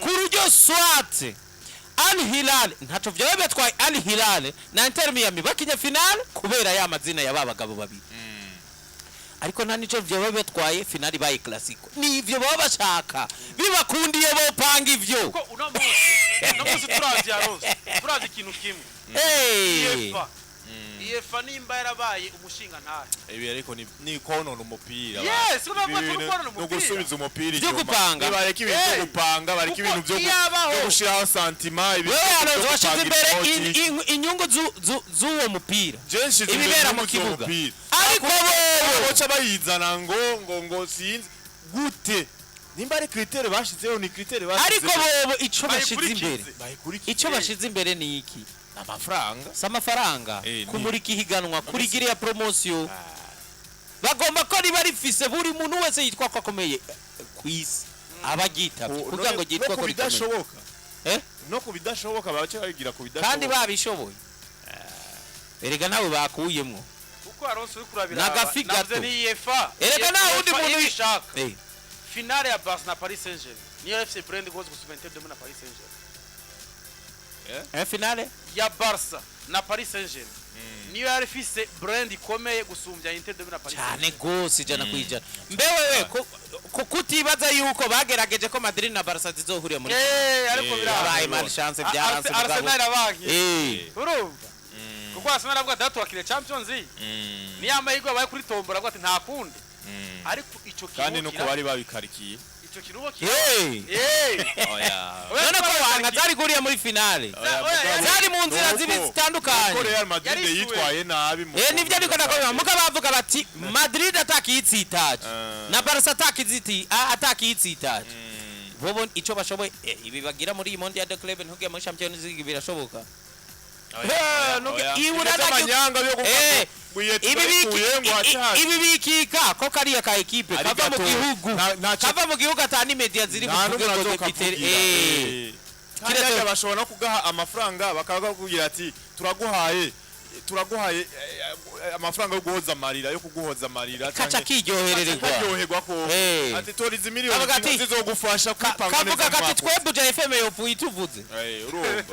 kurujyo swate Al Hilal ntaco vyawe betwaye Al Hilal na Inter Miami bakinye finale kubera ya mazina ya babagabo babiri ariko nta nico vyawe betwaye finale baye classico ni ivyo baba bashaka bibakundiye bo panga ivyo ko uno musi turazi Alonso turazi ikintu kimwe UEFA nimba yarabaye umushinga ntare ibi ariko ni konona umupira yes unavuga ko konona umupira no gusubiza umupira byo gupanga bareka ibintu byo gupanga bareka ibintu byo gushiraho santima ibintu byo imbere inyungu z'uwo mupira ibibera mu kibuga ariko boca bayizana ngo sinzi gute nimba ari kritere bashizeho ni kritere bashizeho ariko bobo ico bashize imbere ico bashize imbere ni iki amafaranga kumurika ihiganwa kurigira ya promotion bagomba ko riba rifise buri muntu wese yitwa ko akomeye kwisi abagitavye kugira ngo gitwa ko bidashoboka no kubidashoboka bace babigira kubidashoboka kandi babishoboye erega nawe bakuyemwo uko Alonso uri kurabira Nagafi gato. navze ni UEFA Erega nta wundi muntu yishaka Eh, finale ya Barca na Paris Saint-Germain niyo FC Brand goes gusubira Inter de Milan na Paris Saint-Germain finale ya Barca na Paris Saint-Germain niyo yari ifise brand ikomeye gusumbya Inter de Milan na Paris cyane Saint-Germain gose ijana kwijana mbewe kutibaza yuko bagerageje ko Madrid na Barca zizohurira muri ariko yabaye birabaye mal chance byaranse Arsenal abanki urumva Mm. kuko Arsenal avuga datu wakire Champions League ni amahirwe abaye kuri tombora avuga ati nta kundi ariko ico kandi nuko kiruhukira bari babikarikiye ico kiruhukira oya none ko wanga zari kuriya muri finale zari mu nzira zibi zitandukanye ko Real Madrid yitwaye nabi mu nivyo ariko ndakomeza muga bavuga bati Madrid atakiyitsitaje na Barca atakiyitsitaje bobo ico bashoboye ibi bagira muri Mondial de Club ntugiye muri Champions League birashoboka ibi bikika ko kariya ka equipe kava mu gihugu atani media ziri kiretse bashobora no kugaha amafaranga bakakubwira ati turaguhaye amafaranga yo guhoza amarira yo kuguhoza amarira kaca kiryohererwa ko ati toriza miliyoni zizogufasha kwipanga kavuga kati twebuje FM yovuye ituvuze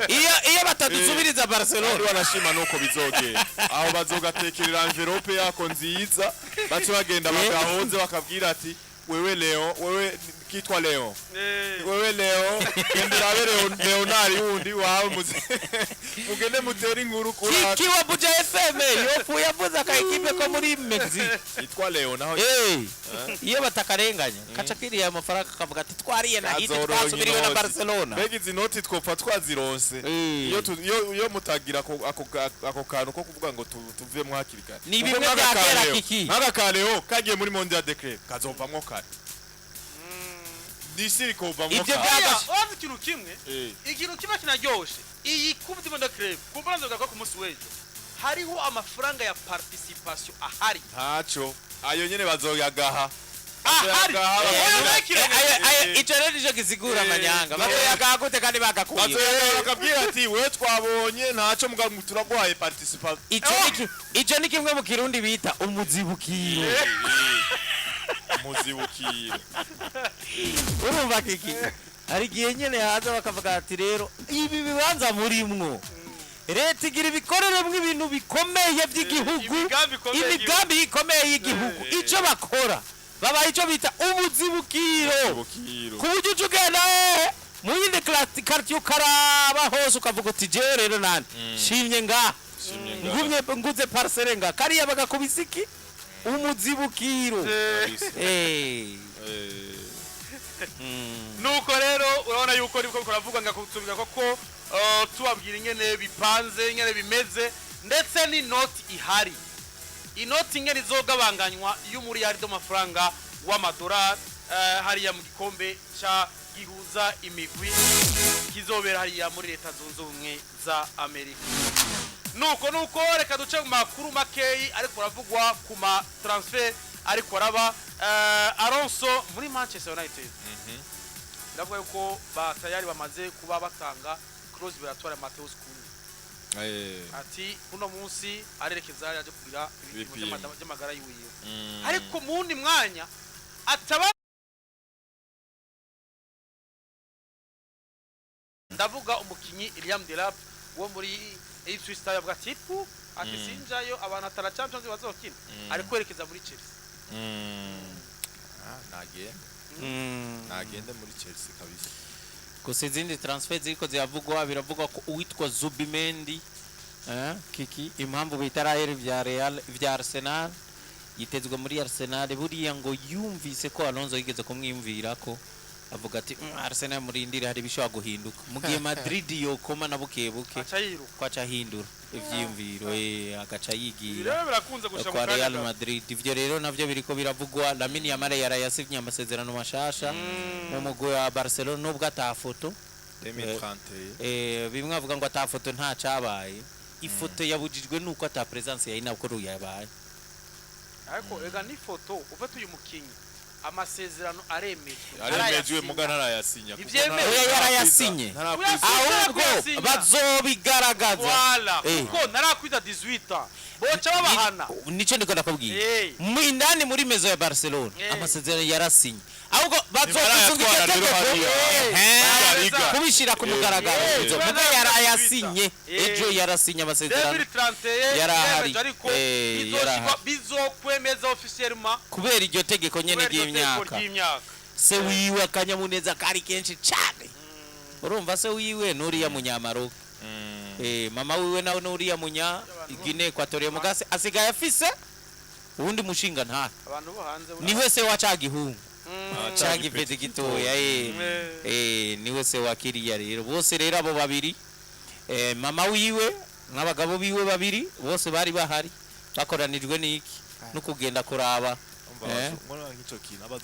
iyo batadusubiriza Barcelona banashima nuko bizogenda aho bazogatekerera envelope yako nziza bace bagenda bagahoze bakabwira ati wewe Leo wewe kitwa Leo wewe Leo kenderabe Leonari wundi wawe mugende mutera inkuru kura kiwa buja FM yofu yavuze aka equipe ko muri Mexique kitwa Leo naho iyo batakarenganya kaca kiriya amafaranga kavuga ati twariye na hiti twasubiriwe na Barcelona begi zinoti twopfa twazironse iyo mutagira ako kantu ko kuvuga ngo tuve mu hakirika ni bimwe byakera kiki naka Kaleo kagiye muri Mondial de Club kazovamwo kare disiri kovamwo ibyo kare wazi ikintu kimwe ikintu kimwe kinaryoshe iyi Coupe du Monde de Club kumbanza gako ku munsi wejo hariho amafaranga ya participation ahari ntaco ayo nyene bazoyagaha icyo rero nicyo gisigura amanyanga bazoyagaha gute kandi bagakuye bakabwira ati we twabonye ntaco mugamu turaguhaye participation icyo ni kimwe mu kirundi bita umuzibukiro urumva kiki hari igihe nyene haza bakavuga ati rero ibi bibanza murimwo leta igira ibikoreremwo ibintu bikomeye by'igihugu imigambi ikomeye y'igihugu icyo bakora babaye icyo bita umuzibukiro ku buryo uca ugenda mu yindi quartier ukaraba hose ukavuga uti jewe rero nani shimye ngaha nguze parcelle ngaha kariya bagakubisa iki umuzibukiro nuko rero urabona yuko nibwo kuravuga ngakutubira koko tubabwira ingene bipanze ingene bimeze ndetse ni noti ihari inoti ingene izogabanganywa y'umuriyaridi w'amafaranga w'amadolari hariya mu gikombe cya gihuza imigwi kizobera hariya muri leta zunze ubumwe za Amerika nuko reka duce mu makuru makeyi ariko ravugwa ku ma transfer ariko raba Alonso muri Manchester United ndavuga yuko batayari bamaze kuba batanga close biratwara Mateus Cunha ati uno munsi arerekeza yaje kugira ibintu by'amagara yiwe ariko mundi mwanya ataba ndavuga umukinyi Iliam Delap wo muri Ipswich Town yavuga ati ati sinjayo abantu atara Champions bazokina ari kwerekeza muri Chelsea nagende muri Chelsea kabisa gusa izindi transfer ziko ziyavugwa biravugwa ko uwitwa Zubimendi kiki impamvu bitarahera vya Arsenal yitezwe muri Arsenal buriya ngo yumvise ko Alonso yigeze kumwimvira ko avuga ati Arsenal murindire hari bishobora guhinduka mugiye Madrid yo koma na bukebuke kwaca hindura ivyimviro agaca yigira birakunze gusha kwa Real Madrid ivyo rero navyo biriko biravugwa Lamine Yamal yarayasivye amasezerano mashasha mu mugwi wa Barcelona nubwo atafoto 2030 bimwe avuga ngo atafoto nta cabaye ifoto yabujijwe nuko ata presence ya inakuru yabaye ariko ega ni foto ufata uyu mukinyi amasezerano aremejwe mugana arayasinya yarayasinye ahubwo bazobigaragaza kuko narakwiza 18 boca babahana nico ndiko ndakubwira mu indani muri mezo ya Barcelona amasezerano yarasinye ahubwo bazokusunga itegeko kubishira ku mugaragaro muga yarayasinye ejo yarasinye amasezerano yarahari bizokwemeza officiellement kubera iryo tegeko nyene ry'imyaka se wiwe akanyamuneza kari kenshi cyane urumva se wiwe nuriya munyamaro mama wiwe nawe nuriya munya Guinea Equatorial mugase asigaye afise ubundi mushinga nta abantu bo hanze niwe se wa cagihungu cagifete gitoya niwe se wa kiriya rero bose rero abo babiri mama wiwe n'abagabo biwe babiri bose bari bahari bakoranijwe n'iki no kugenda kuraba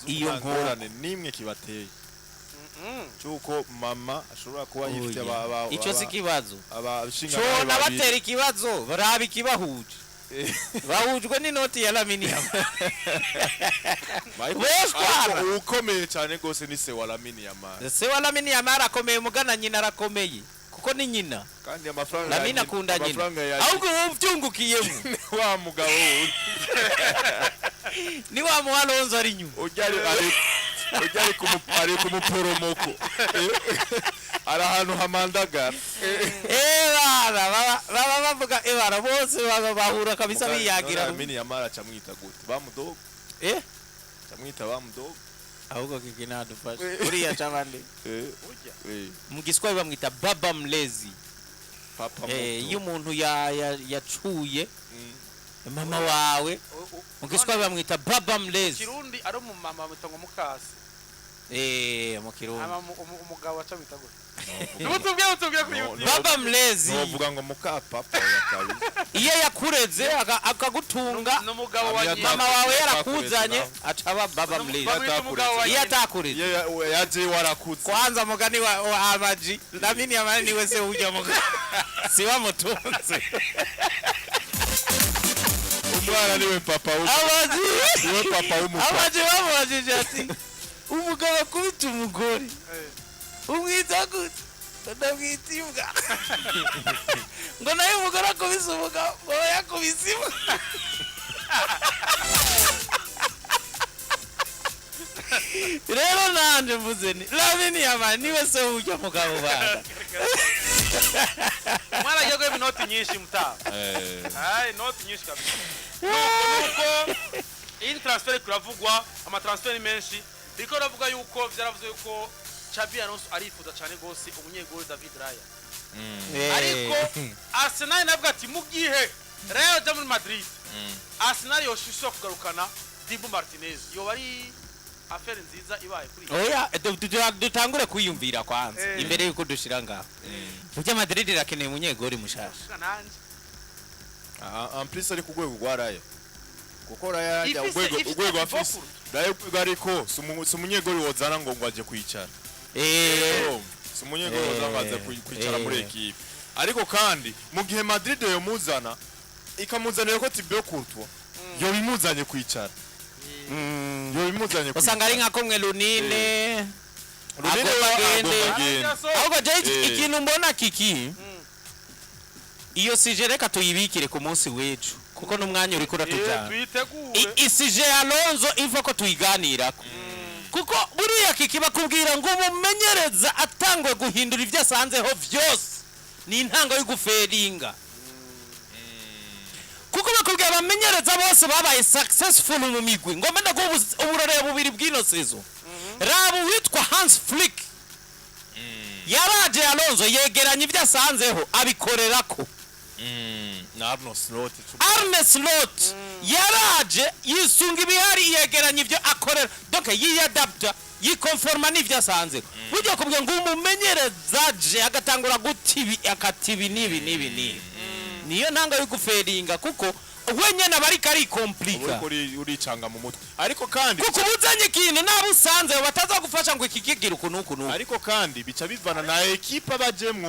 iyo ngorane nimwe kibateye cyuko mama ashobora kuba yifite icyo si kibazo abashinga cyo batera ikibazo baraba ikibahuje bahujwe n'inoti ya Lamine ukomeye cyane gose ni se wa Lamine Yamal se wa Lamine Yamal akomeye mugana nyina arakomeye kuko ni nyina kandi amafaranga Lamine akunda nyina ahubwo ubyungukiyemo wa mugabo ni wa muhalonzo ari nyuma ujyari kumuporomoko ari ahantu hamandagara baba bavuga ebara bose baba bahura kabisa biyagira Lamine Yamal acamwita gute bamudogo camwita bamudogo ahubwo kikinadufasha uriya cabande mu Giswahili bamwita baba mlezi iyo umuntu yacuye mama wawe mu Giswahili bamwita baba mlezi Kirundi ari mu mama mutongo mukase mu Kirundi umugabo acamwita gute Utubwiye kuri YouTube baba mlezi novuga ngo muka papa yakabi iyo yakureze akagutunga n'umugabo wa mama wawe yarakuzanye acaba baba mlezi iyo atakureze yaje warakuze kwanza mugani wa Amaji Lamine Yamal niwe se ujya muga si wa mutunze umwana niwe papa Amaji niwe papa w'umupapa Amaji bamubajije ati umugabo akubita umugore umwita gute ndamwita imbwa ngo nawe umugore akubise umugabo ngo yakubise imbwa rero nanje mvuze ni Lamine Yamal niwe se ujya mugabo bana mwana yagoye inoti nyinshi mutaba inoti nyinshi kabisa nuko iyi transfer kuravugwa ama transfer menshi biko ravuga yuko byaravuze yuko Xabi Alonso arifuza cyane gose umunyegoli David Raya ariko Arsenal nabwo ati mu gihe Real de Madrid Arsenal yoshishwa kugarukana Dibu Martinez yo bari affaire nziza ibaye kuri oya dutangure kuyumvira kwanza imbere yuko dushira ngaho burya Madrid irakeneye umunyegoli mushasha en plus ari kugwego gwa Raya kuko Raya yajya ugwego afise ariko sumunyegoli wozana ngo aje kwicara sumunyegoli wozana aje kwicara muri equipe ariko kandi mu gihe Madrid yo muzana ikamuzanira ko Thibaut Courtois yo bimuzanye kwicara yo bimuzanye kwicara usanga ari nka komwe Lunine ahubwo je ikintu mbona kiki iyo sije reka tuyibikire ku munsi wecu kuko n'umwanya uri kuratujana isije Alonso iva ko tuyiganirako kuko buriya kikiba kubwira ngo umumenyereza atangwe guhindura ibyo asanzeho byose ni intango yo guferinga kuko bakubwira abamenyereza bose babaye successful mu migwi ngo menda ko uburore bubiri bw'ino season rabu witwa Hans Flick yaraje Alonso yegeranye ibyo asanzeho abikorerako Arne Slot yaraje yisunga ibihari yegeranye ibyo akorera donc yiyadapta yikonforma n'ibyo asanze buryo kubwe ngo umumenyereza je agatangura gutibi akatibi nibi niyo ntanga yo guferinga kuko wenye nabari kari komplika uricanga mu mutwe ariko kandi kuko buzanye ikintu nabo usanze bataza gufasha ngo ikikigira ukuntu ariko kandi bica bivana na equipe bajemwo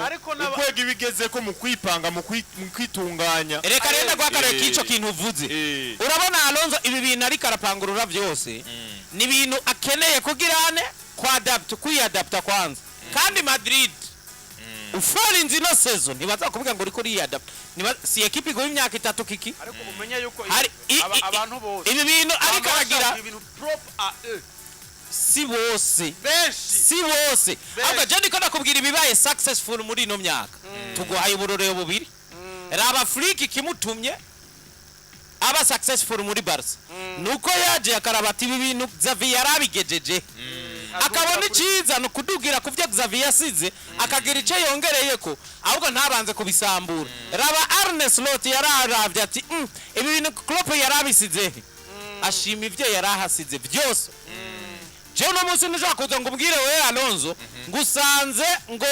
ukwega ibigeze ko mu kwipanga mu kwitunganya reka renda gwakare kico kintu uvuze urabona Alonso ibi bintu ari karapangurura byose ni bintu akeneye kugirane kwiadapta kwanza kandi Madrid ufarinze ino sezo ntibazakubwira ngo uriko riyada si ekipe go y'imyaka 3 kiki ariko umenya yuko abantu bose ibi bintu ariko aragira ibintu prop a eux si bose ahubwo je ndiko nakubwira ibibaye successful muri ino myaka tuguhaye uburorero bubiri raba Afrique kimutumye aba successful muri Barca nuko yaje akarabata ibi bintu Xavi yarabigejeje akabona iciza no kudugira kuvya Xavi yasize akagira ice yongereye ko ahubwo ntabanze kubisambura raba Arne Slot yararavye ati ibi bintu Klopp yarabisize ashima ivyo yarahasize byose je no munsi nje kuza ngo ubwire we Alonso ngusanze ngo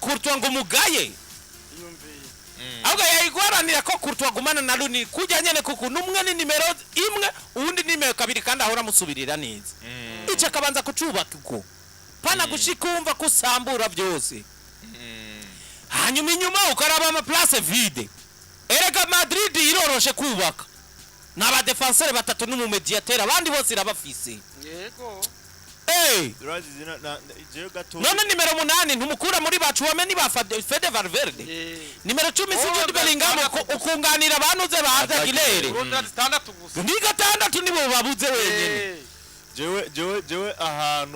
kurtwa ngo mugaye ahubwo yayigwaranira ko kurtwa gumana na Luni kujya nyene kuko numwe ni nimero imwe uwundi nimero kabiri kandi ahora musubirira neza ice kabanza kucubaka uko pana gushikumva kusambura byose hanyuma inyuma ukaraba ama place vide erega Madrid iroroshe kubaka n'aba defenseur batatu n'umumediateur abandi bose irabafise yego none nimero 8 ntumukura muri bacu wameni ba Fede Valverde nimero 10 sije Bellingham ukunganira abanuze baza Gilere ndi gatandatu nibo babuze wenyene jewe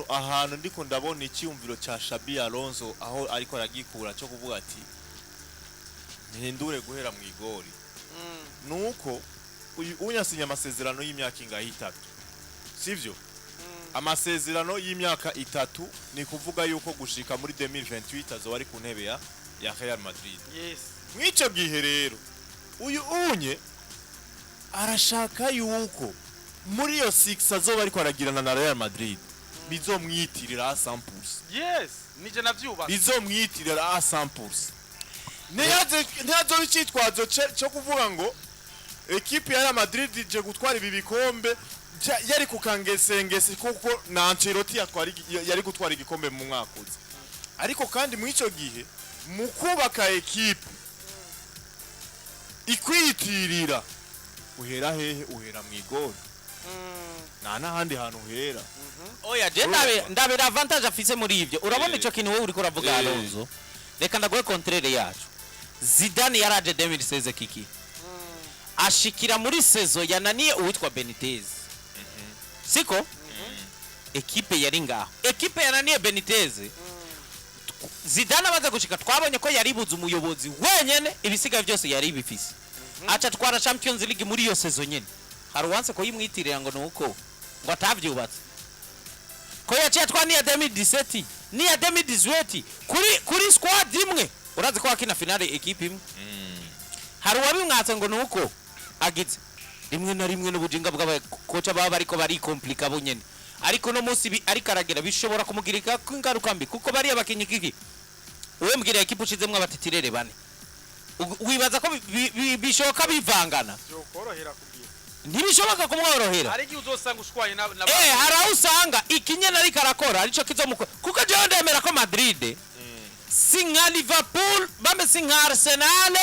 ahantu ndiko ndabona icyumviro cha Xabi Alonso aho ariko aragikura cyo kuvuga ati ntindure guhera mu igori nuko unyasinya amasezerano y'imyaka ingahe 3 sivyo amasezerano y'imyaka 3 ni kuvuga yuko gushika muri 2028 azo ari ku ntebe ya Real Madrid mwico gihe rero uyu unye arashaka yuko muri yo 6 azoba ariko aragirana na Real Madrid bizomwitirira 100%. Yes, nije navyuba. Bizomwitirira 100%. Ntiyazo bicitwazo cyo kuvuga ngo equipe ya Real Madrid je gutwara ibi bikombe yari kukangesengese kuko na Ancelotti yari gutwara igikombe mu mwaka uzi. Ariko kandi mu ico gihe mu kubaka equipe ikwitirira uhera hehe uhera mu igoro nana handi hantu uhera oya je ndabe avantage afise muri ivyo urabona ico kintu wowe uriko uravuga Alonso reka ndagoye contraire yacu Zidane yaraje 2016 kiki ashikira muri saison yananiye uwitwa Benitez siko equipe yari ngaho equipe yananiye Benitez Zidane abaza gushika twabonye ko yari buze umuyobozi wenyene ibisiga byose yari bifise acha twara Champions League muri iyo saison nyene haruwanse ko yimwitirira ngo nuko ngo atavyubatse ko yaciye twaniye 2017 ni ya 2018 kuri squad imwe urazi ko akina finale equipe imwe haruwabimwatse ngo nuko agize rimwe na rimwe n'ubujinga bw'abakoca baba bariko bari komplika bo nyene ariko no munsi ari karagera bishobora kumugirika ingaruka mbi kuko bari abakinyi kiki uwe mbwira equipe ushizemwe abatitirere bane wibaza ko bishoka bivangana byo korohera kugira ntibishoboka kumworohera ari gihe uzosanga ushwaye na harausanga ikinyena ari karakora arico kizomuko kuko je ndemera ko Madrid singa Liverpool bambe singa Arsenal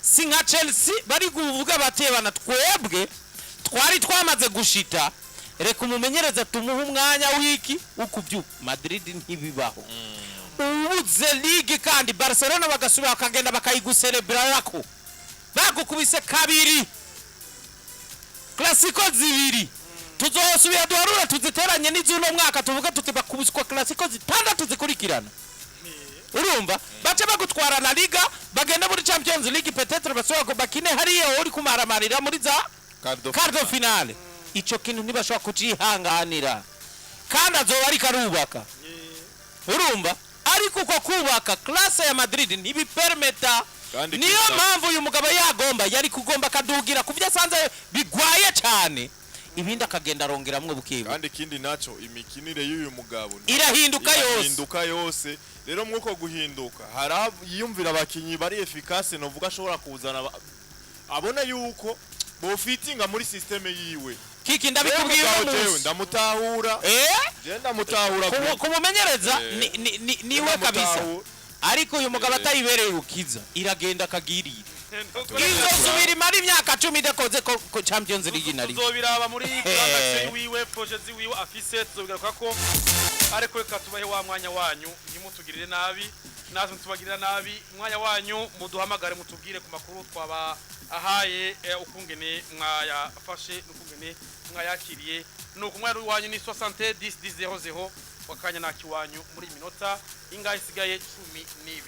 singa Chelsea bari kuvuga batebana twebwe twari twamaze gushita reka umumenyereza tumuha umwanya wiki ukubyu Madrid ntibibaho ubuze ligue kandi Barcelona bagasubira bakagenda bakayigucelebrarako bagukubise kabiri Clasico zibiri tuzosubira duharura tuziteranye n'izuno mwaka tuvuga tuti bakubiswa Clasico zitandatu zikurikirana urumva bace bagutwara na Liga bagenda muri Champions League peut-être basubira bakine hariyo uri kumaramarira muri za quart finale ico kintu ntibashobora kucihanganira kandi azoba ari karubaka urumva ariko uko kubaka classe ya Madrid ntibipermeta niyo mpamvu uyu mugabo yagomba yari kugomba kadugira kuvya sanze bigwaye cyane ibindi akagenda arongeramwe bukibu kandi kindi naco imikinire y'uyu mugabo irahinduka yose rero mwuko guhinduka harayumvira abakinyi bari efficace novuga ashobora kuzana abona yuko bofitinga muri systeme yiwe kiki ndabikubwiye jewe ndamutahura je ndamutahura kumumenyereza niwe kabisa ariko uyu mugabo atayibereye ukiza iragenda kagirira izosubira imari imyaka 10 dekoze ko Champions League nari tuzobiraba muri Canal wiwe project wiwe afise tuzobigaruka ko ariko reka tubahe wa mwanya wanyu ntimutugirire nabi natwe tubagirira nabi mwanya wanyu muduhamagare mutubwire ku makuru twaba ahaye ukungene mwayafashe n'ukungene mwayakiriye nuko mwari wanyu ni 60 10 10 00 wakanya nakiwanyu muri minota ingahe isigaye 12